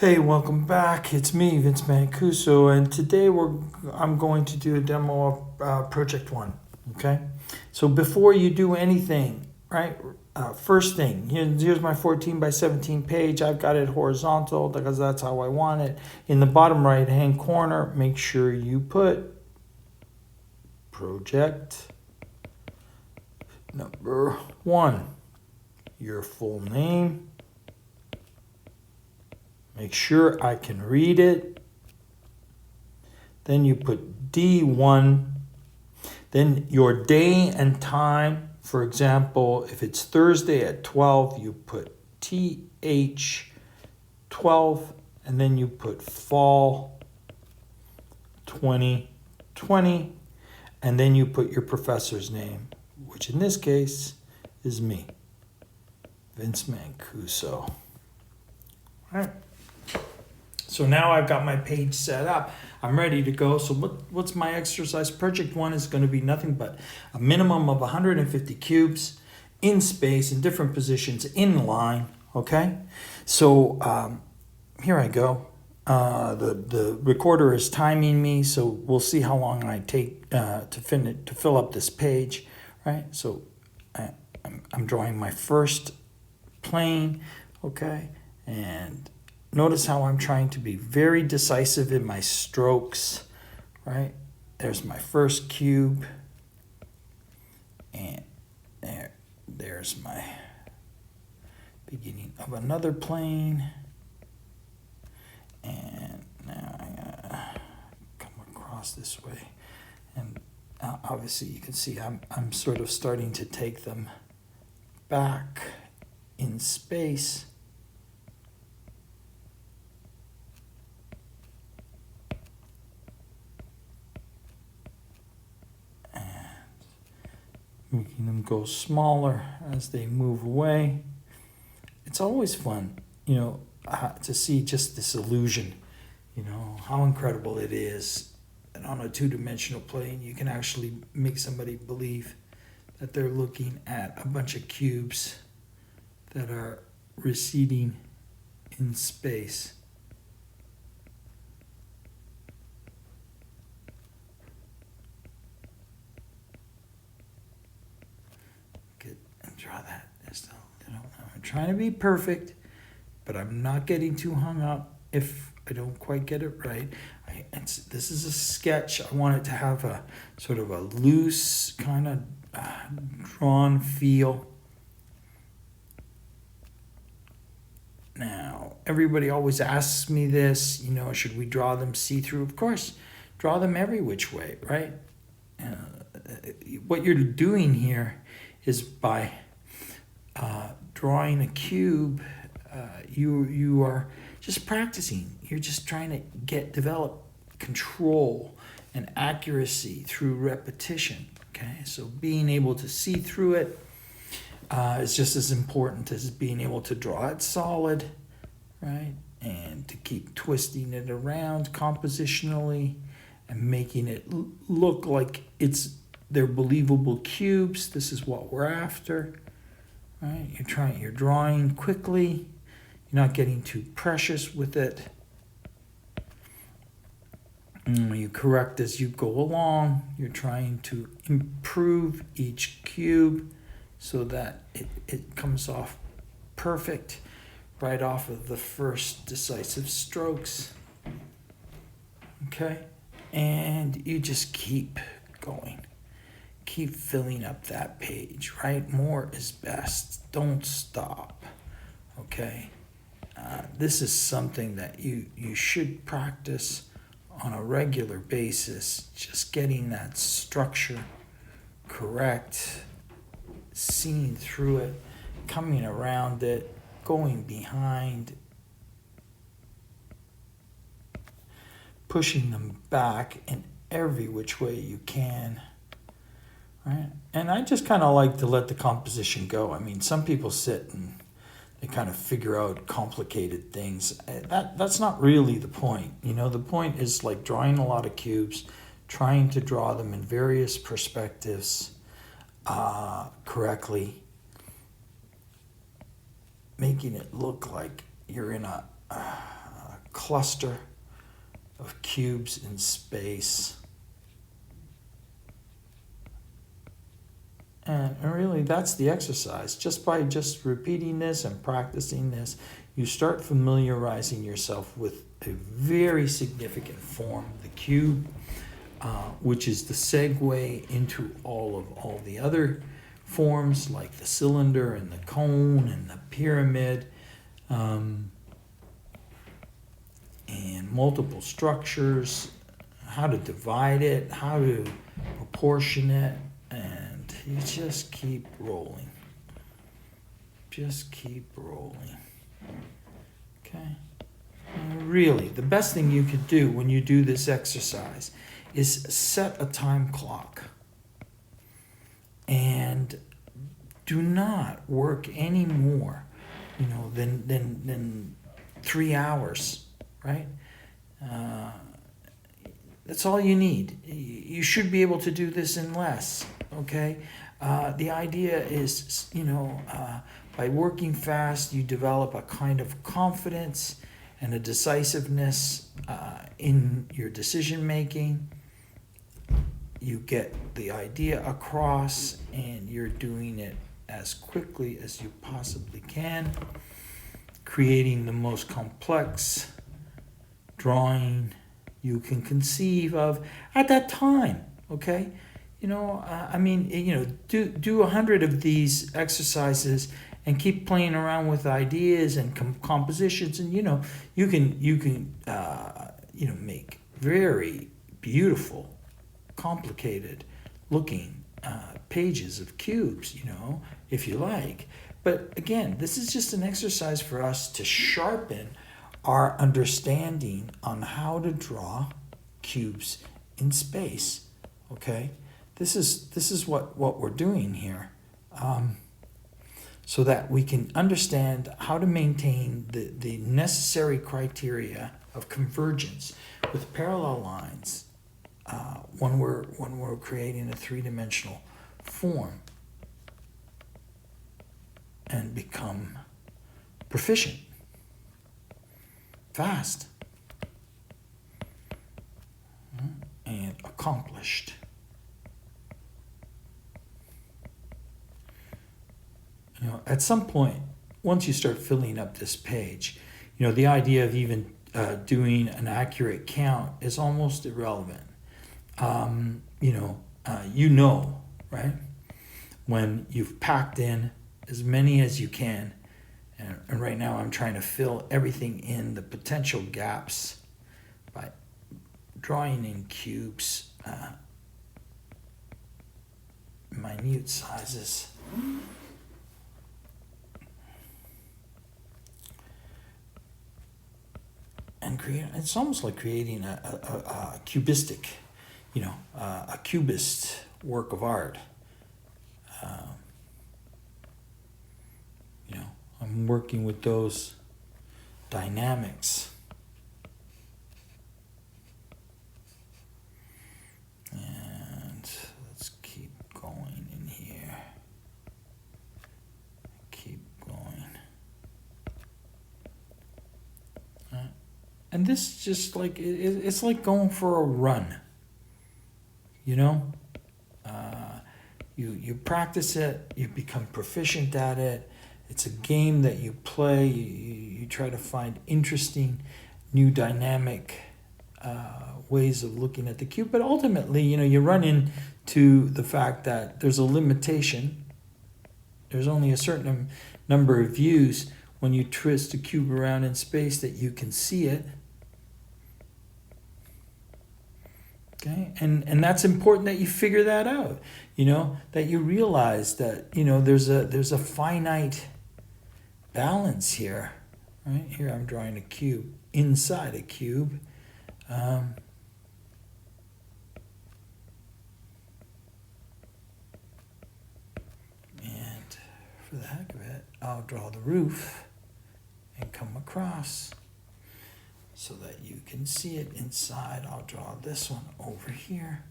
Hey, welcome back. It's me, Vince Mancuso, and today I'm going to do a demo of Project One. Okay, so before you do anything, right? First thing, here's my 14 by 17 page. I've got it horizontal because that's how I want it. In the bottom right hand corner, make sure you put Project number 1, your full name. Make sure I can read it. Then you put D1. Then your day and time. For example, if it's Thursday at 12, you put TH12. And then you put fall 2020. And then you put your professor's name, which in this case is me, Vince Mancuso. All right. So now I've got my page set up. I'm ready to go. So what's my exercise? Project 1 is going to be nothing but a minimum of 150 cubes in space, in different positions, in line. Okay? So here I go. The recorder is timing me, so we'll see how long I take to fill up this page. Right? So I'm drawing my first plane. Okay? And notice how I'm trying to be very decisive in my strokes, right? There's my first cube, and there's my beginning of another plane, and now I'm gonna come across this way, and obviously you can see I'm sort of starting to take them back in space. Making them go smaller as they move away. It's always fun, to see just this illusion, how incredible it is. And on a two-dimensional plane, you can actually make somebody believe that they're looking at a bunch of cubes that are receding in space. Draw that. I'm trying to be perfect, but I'm not getting too hung up if I don't quite get it right. This is a sketch. I want it to have a sort of a loose, kind of drawn feel. Now, everybody always asks me this, should we draw them see-through? Of course, draw them every which way, right? What you're doing here is by drawing a cube, you are just practicing. You're just trying to develop control and accuracy through repetition. Okay, so being able to see through it is just as important as being able to draw it solid, right? And to keep twisting it around compositionally and making it look like they're believable cubes. This is what we're after. Right? You're drawing quickly. You're not getting too precious with it. You correct as you go along. You're trying to improve each cube so that it comes off perfect right off of the first decisive strokes. Okay? And you just keep going. Keep filling up that page, right? More is best. Don't stop, okay? This is something that you should practice on a regular basis, just getting that structure correct, seeing through it, coming around it, going behind, pushing them back in every which way you can. Right? And I just kind of like to let the composition go. I mean, some people sit and they kind of figure out complicated things. That's not really the point. The point is like drawing a lot of cubes, trying to draw them in various perspectives correctly, making it look like you're in a cluster of cubes in space. And really, that's the exercise. Just by repeating this and practicing this, you start familiarizing yourself with a very significant form, the cube, which is the segue into all the other forms, like the cylinder and the cone and the pyramid, and multiple structures, how to divide it, how to proportion it, and you just keep rolling. Just keep rolling. Okay? And really, the best thing you could do when you do this exercise is set a time clock. And do not work any more, than 3 hours, right? That's all you need. You should be able to do this in less, okay? The idea is, by working fast, you develop a kind of confidence and a decisiveness in your decision making. You get the idea across, and you're doing it as quickly as you possibly can, creating the most complex drawing you can conceive of at that time, okay? Do 100 of these exercises and keep playing around with ideas and compositions, and you can make very beautiful, complicated looking pages of cubes, if you like. But again, this is just an exercise for us to sharpen our understanding on how to draw cubes in space. Okay, this is what we're doing here, so that we can understand how to maintain the necessary criteria of convergence with parallel lines when we're creating a three-dimensional form, and become proficient, fast, and accomplished. At some point, once you start filling up this page, the idea of even doing an accurate count is almost irrelevant. Right? When you've packed in as many as you can, and right now I'm trying to fill everything in, the potential gaps, by drawing in cubes, minute sizes. And it's almost like creating a cubistic, a cubist work of art. I'm working with those dynamics. And let's keep going in here. Keep going. And this just like, it's like going for a run. You practice it, you become proficient at it. It's a game that you play. You try to find interesting, new dynamic ways of looking at the cube. But ultimately, you run into the fact that there's a limitation. There's only a certain number of views when you twist a cube around in space that you can see it. Okay, and that's important that you figure that out. That you realize that there's a finite balance here. Right here, I'm drawing a cube inside a cube. And for the heck of it, I'll draw the roof and come across so that you can see it inside. I'll draw this one over here.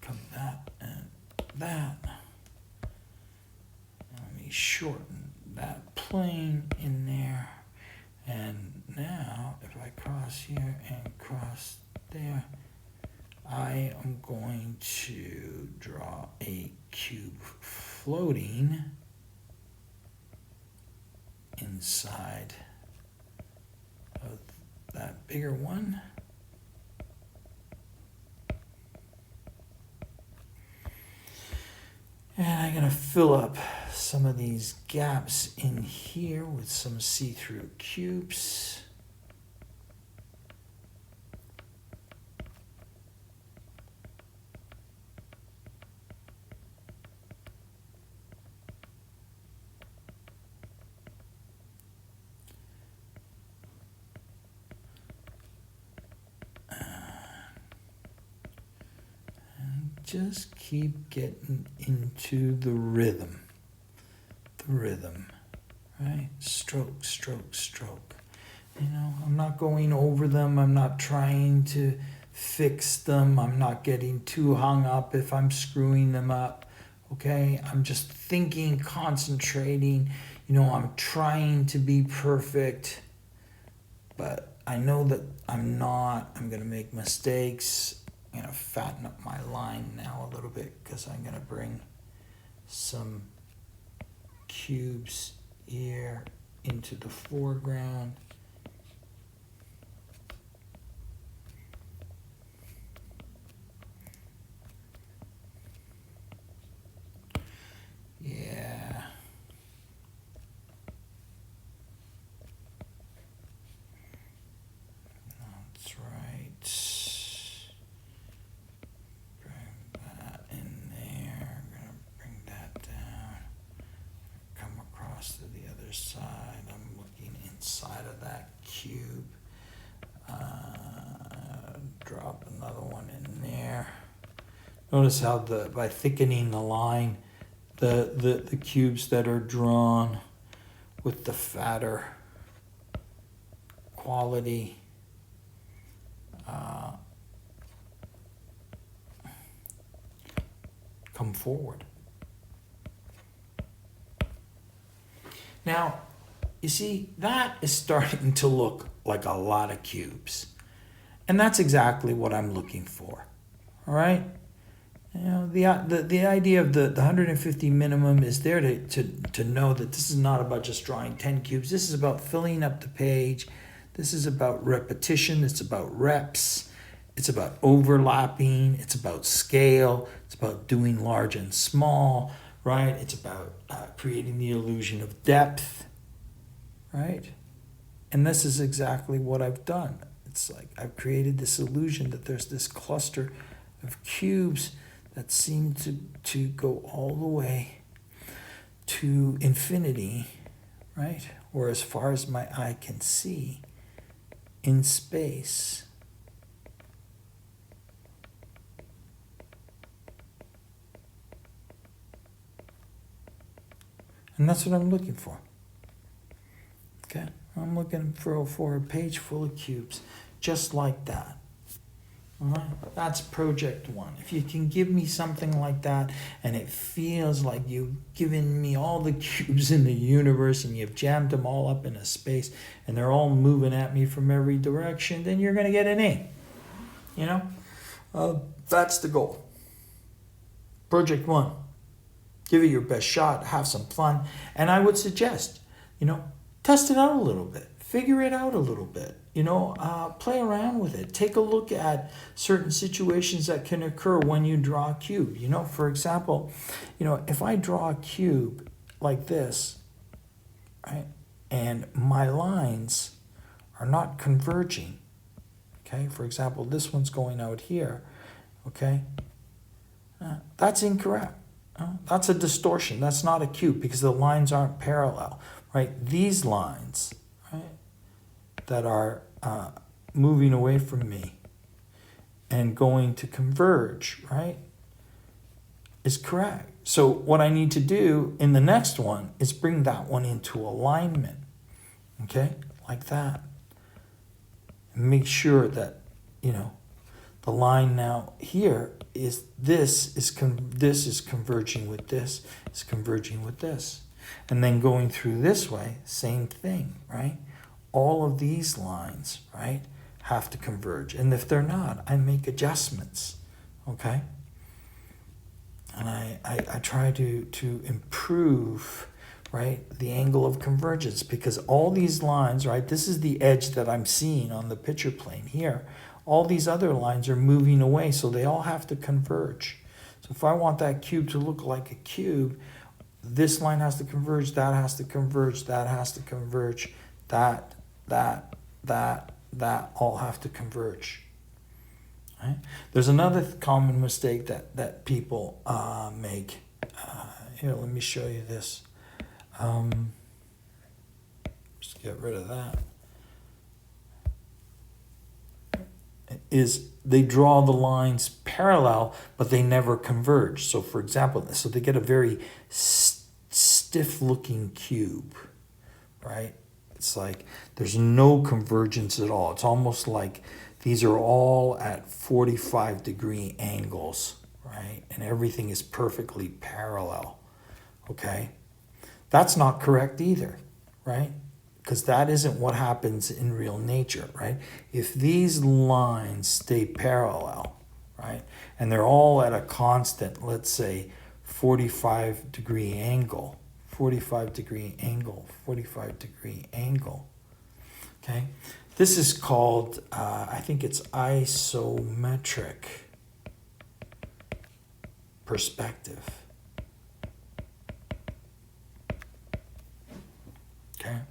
Come that and that. Let me shorten that plane in there. And now, if I cross here and cross there, I am going to draw a cube floating inside of that bigger one. And I'm going to fill up some of these gaps in here with some see-through cubes. Just keep getting into the rhythm, right? Stroke, stroke, stroke. I'm not going over them. I'm not trying to fix them. I'm not getting too hung up if I'm screwing them up, okay? I'm just thinking, concentrating. I'm trying to be perfect, but I know that I'm not. I'm going to make mistakes. I'm going to fatten up my line now a little bit because I'm going to bring some cubes here into the foreground. Yeah. That's right. To the other side. I'm looking inside of that cube. Drop another one in there. Notice how by thickening the line, the cubes that are drawn with the fatter quality come forward. Now, you see, that is starting to look like a lot of cubes. And that's exactly what I'm looking for. All right? The idea of the 150 minimum is there to know that this is not about just drawing 10 cubes. This is about filling up the page. This is about repetition. It's about reps. It's about overlapping. It's about scale. It's about doing large and small. Right? It's about creating the illusion of depth, right? And this is exactly what I've done. It's like I've created this illusion that there's this cluster of cubes that seem to go all the way to infinity, right? Or as far as my eye can see in space. And that's what I'm looking for. Okay? I'm looking for a page full of cubes, just like that. All right? That's project one. If you can give me something like that, and it feels like you've given me all the cubes in the universe, and you've jammed them all up in a space, and they're all moving at me from every direction, then you're going to get an A. That's the goal. Project one. Give it your best shot, have some fun. And I would suggest, test it out a little bit. Figure it out a little bit. Play around with it. Take a look at certain situations that can occur when you draw a cube. For example, if I draw a cube like this, right, and my lines are not converging, okay? For example, this one's going out here, okay? That's incorrect. That's a distortion. That's not a cube because the lines aren't parallel, right? These lines, right, that are moving away from me and going to converge, right, is correct. So what I need to do in the next one is bring that one into alignment, okay, like that. And make sure that, the line now here is this is converging with this, is converging with this. And then going through this way, same thing, right? all of these lines, right, have to converge. And if they're not, I make adjustments, okay? And I try to improve, right, the angle of convergence, because all these lines, right, this is the edge that I'm seeing on the picture plane here. All these other lines are moving away, so they all have to converge. So if I want that cube to look like a cube, this line has to converge, that has to converge, that has to converge, that all have to converge. Right? There's another common mistake that people make. Here, let me show you this. Just get rid of that. Is they draw the lines parallel, but they never converge. So for example, so they get a very stiff looking cube, right? It's like there's no convergence at all. It's almost like these are all at 45-degree angles, right? And everything is perfectly parallel, okay? That's not correct either, right? Because that isn't what happens in real nature, right? If these lines stay parallel, right, and they're all at a constant, let's say, 45-degree angle, 45-degree angle, 45-degree angle, okay? This is called, I think it's isometric perspective, okay?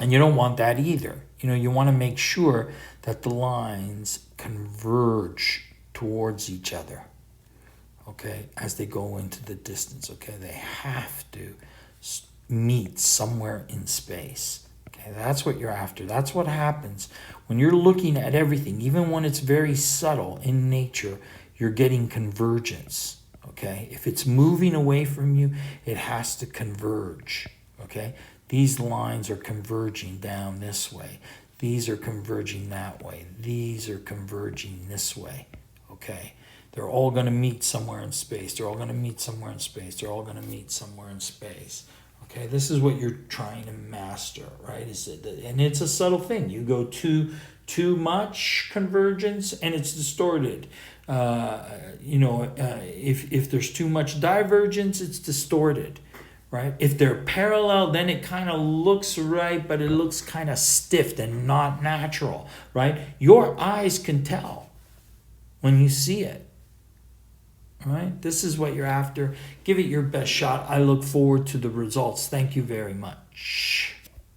And you don't want that either. You know, you want to make sure that the lines converge towards each other, okay, as they go into the distance, okay? They have to meet somewhere in space, okay? That's what you're after. That's what happens when you're looking at everything, even when it's very subtle in nature, you're getting convergence, okay? If it's moving away from you, it has to converge, okay? These lines are converging down this way. These are converging that way. These are converging this way, okay? They're all going to meet somewhere in space. They're all going to meet somewhere in space. They're all going to meet somewhere in space, okay? This is what you're trying to master, right? And it's a subtle thing. You go too much convergence and it's distorted. If there's too much divergence, it's distorted. Right? If they're parallel, then it kind of looks right, but it looks kind of stiff and not natural, right? Your eyes can tell when you see it, right? This is what you're after. Give it your best shot. I look forward to the results. Thank you very much.